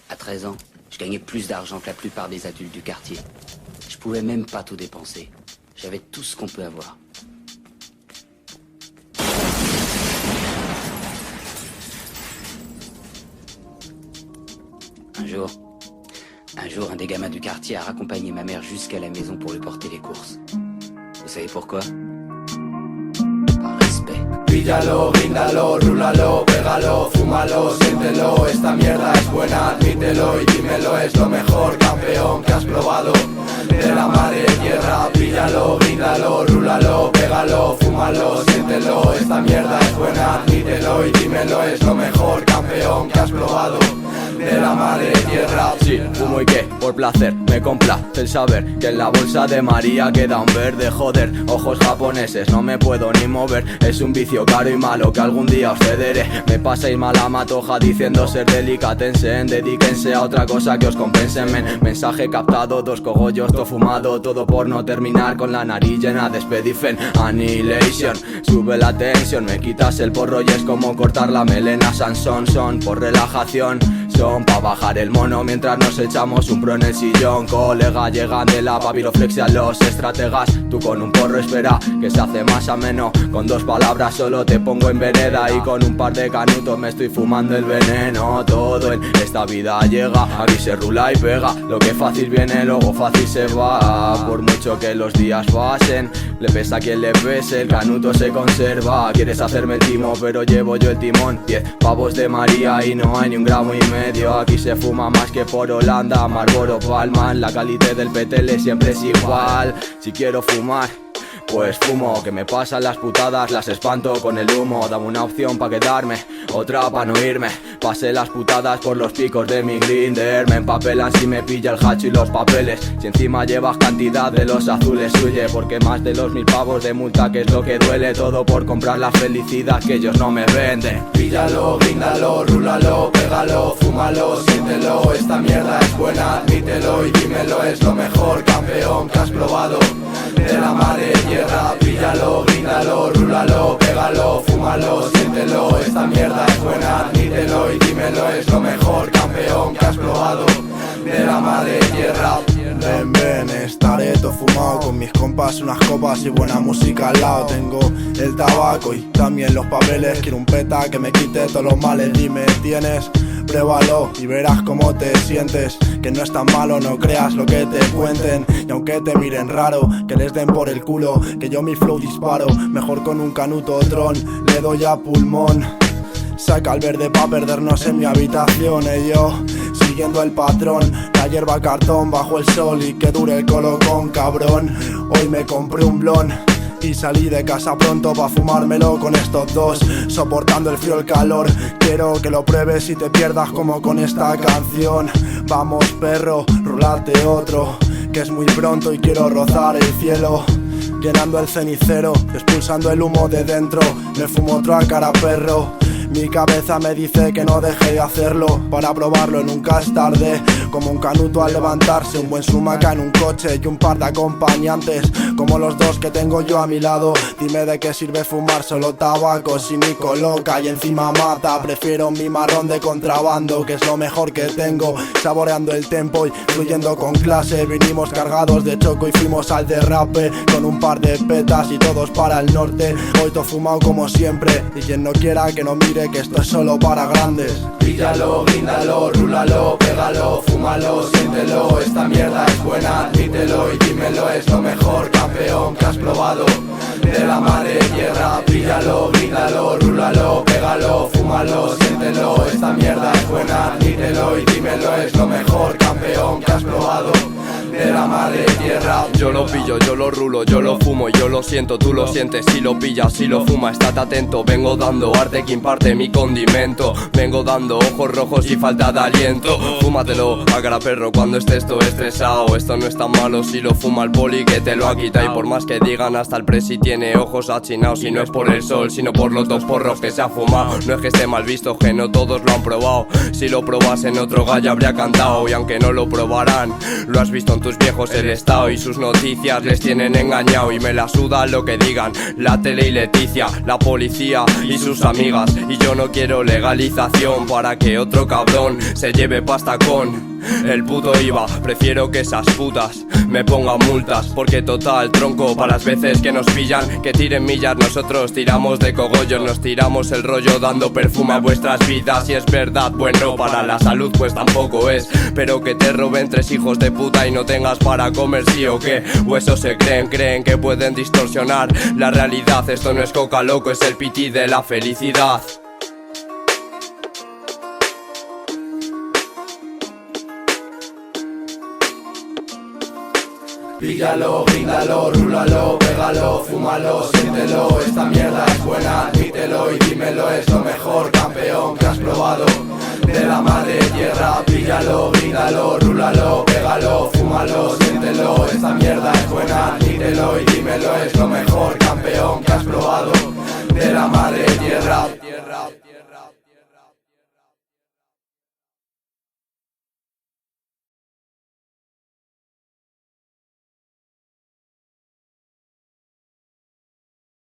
À 13 ans, je gagnais plus d'argent que la plupart des adultes du quartier. Je pouvais même pas tout dépenser. J'avais tout ce qu'on peut avoir. Un jour, un des gamins du quartier a raccompagné ma mère jusqu'à la maison pour lui porter les courses. Vous savez pourquoi? Par respect. Píllalo, bríndalo, rúlalo, pégalo, fúmalo, siéntelo. Esta mierda es buena, admítelo y dímelo. Es lo mejor, campeón, que has probado. De la madre tierra, píllalo, bríndalo, rúlalo, pégalo, fúmalo, siéntelo. Esta mierda es buena, admítelo y dímelo. Es lo mejor, campeón, que has probado. De la madre tierra. Sí, fumo y qué, por placer, me complace el saber que en la bolsa de María queda un verde. Joder, ojos japoneses, no me puedo ni mover. Es un vicio caro y malo que algún día os cederé. Me pasáis mala matoja diciendo ser delicatessen. Dedíquense a otra cosa que os compensen, men. Mensaje captado, 2 cogollos, todo fumado. Todo por no terminar con la nariz llena de Spedifen. Annihilation, sube la tensión. Me quitas el porro y es como cortar la melena. Sansón, son por relajación, son pa' bajar el mono mientras nos echamos un pro en el sillón. Colega, llegan de la papiroflexia los estrategas. Tú con un porro espera que se hace más ameno. Con 2 palabras solo te pongo en vereda. Y con un par de canutos me estoy fumando el veneno. Todo en esta vida llega, aquí se rula y pega. Lo que fácil viene luego fácil se va. Por mucho que los días pasen, le pesa a quien le pese, el canuto se conserva. Quieres hacerme el timo pero llevo yo el timón. 10 pavos de María y no hay ni 1,5 gramos. Aquí se fuma más que por Holanda, Marlboro, Palman. La calidad del petele siempre es igual. Si quiero fumar, pues fumo, que me pasan las putadas, las espanto con el humo. Dame una opción pa' quedarme, otra pa' no irme. Pasé las putadas por los picos de mi grinder. Me empapelan si me pilla el hacho y los papeles. Si encima llevas cantidad de los azules, huye. Porque más de los 1000 pavos de multa, que es lo que duele. Todo por comprar la felicidad que ellos no me venden. Píllalo, bríndalo, rúlalo, pégalo, fúmalo, siéntelo. Esta mierda es buena, admítelo y dímelo. Es lo mejor, campeón, que has probado. De la madre tierra, píllalo, bríndalo, rúlalo, pégalo, fúmalo, siéntelo. Esta mierda es buena, admítelo y dímelo. Es lo mejor, campeón, que has probado. De la madre tierra. Ven, ven, estaré todo fumado con mis compas, unas copas y buena música al lado. Tengo el tabaco y también los papeles. Quiero un peta que me quite todos los males. Dime, ¿tienes? Pruébalo y verás cómo te sientes. Que no es tan malo, no creas lo que te cuenten. Y aunque te miren raro, que les den por el culo, que yo mi flow disparo. Mejor con un canuto tron, le doy a pulmón. Saca el verde pa' perdernos en mi habitación. Y yo, siguiendo el patrón, la hierba cartón bajo el sol y que dure el colocón, cabrón. Hoy me compré un blon y salí de casa pronto pa' fumármelo con estos 2, soportando el frío, el calor. Quiero que lo pruebes y te pierdas como con esta canción. Vamos perro, rulate otro, que es muy pronto y quiero rozar el cielo. Llenando el cenicero, expulsando el humo de dentro. Me fumo otro a cara perro. Mi cabeza me dice que no deje de hacerlo. Para probarlo nunca es tarde. Como un canuto al levantarse, un buen sumaca en un coche y un par de acompañantes, como los 2 que tengo yo a mi lado. Dime de qué sirve fumar solo tabaco si ni coloca y encima mata. Prefiero mi marrón de contrabando, que es lo mejor que tengo. Saboreando el tempo y fluyendo con clase. Vinimos cargados de choco y fuimos al derrape, con un par de petas y todos para el norte. Hoy todo fumado como siempre, y quien no quiera que no mire, que esto es solo para grandes. Píllalo, bríndalo, rúlalo, pégalo, fúmalo, siéntelo. Esta mierda es buena, admítelo y dímelo. Es lo mejor, campeón, que has probado. De la madre tierra, píllalo, bríndalo, rúlalo, pégalo, fúmalo, siéntelo. Esta mierda es buena, admítelo y dímelo. Es lo mejor, campeón, que has probado. De la madre tierra. Yo lo pillo, yo lo rulo, yo lo fumo y yo lo siento, tú lo sientes. Si lo pillas, si lo fumas, estate atento. Vengo dando arte que imparte mi condimento. Vengo dando ojos rojos y falta de aliento. Fúmatelo a cara perro cuando estés todo estresado. Esto no es tan malo si lo fuma el poli que te lo ha quitado. Y por más que digan hasta el presi tiene ojos achinados. Y no es por el sol, sino por los 2 porros que se ha fumado. No es que esté mal visto, que no todos lo han probado. Si lo probasen otro gallo habría cantado. Y aunque no lo probarán, lo has visto en tus viejos el estado y sus notas. noticias les tienen engañado y me la suda lo que digan la tele y Leticia, la policía y sus amigas. Y yo no quiero legalización para que otro cabrón se lleve pasta con el puto IVA. Prefiero que esas putas me pongan multas, porque total tronco para las veces que nos pillan, que tiren millas, nosotros tiramos de cogollos, nos tiramos el rollo dando perfume a vuestras vidas. Y es verdad, bueno, para la salud pues tampoco es, pero que te roben 3 hijos de puta y no tengas para comer, sí o qué. O eso se creen que pueden distorsionar la realidad. Esto no es coca, loco, es el piti de la felicidad. Píllalo, bríndalo, rúlalo, pégalo, fúmalo, siéntelo. Esta mierda es buena, admítelo y dímelo. Es lo mejor, campeón, que has probado de la madre tierra. Píllalo, bríndalo, rúlalo, pégalo, fúmalo, siéntelo. Esta mierda es buena, admítelo y dímelo. Es lo mejor, campeón, que has probado de la madre tierra.